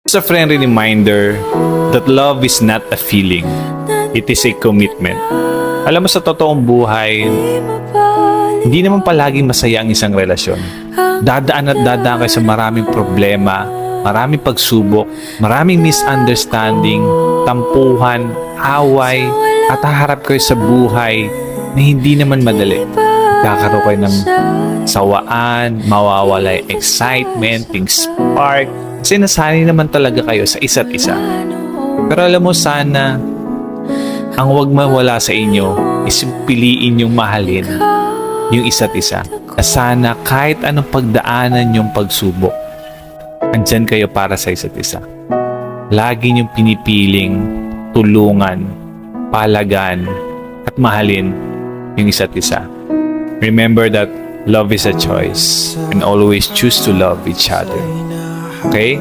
It's a friendly reminder that love is not a feeling. It is a commitment. Alam mo, sa totoong buhay, hindi naman palaging masaya ang isang relasyon. Dadaan at dadaan kayo sa maraming problema, maraming pagsubok, maraming misunderstanding, tampuhan, away, at haharap kayo sa buhay na hindi naman madali. Kakaroon kayo ng sawaan, mawawala yung excitement, yung spark, kasi nasanay naman talaga kayo sa isa't isa. Pero alam mo, sana ang wag mawala sa inyo is piliin yung mahalin yung isa't isa. Na sana kahit anong pagdaanan yung pagsubok, andyan kayo para sa isa't isa. Lagi niyong pinipiling tulungan, palagan, at mahalin yung isa't isa. Remember that love is a choice and always choose to love each other. Okay?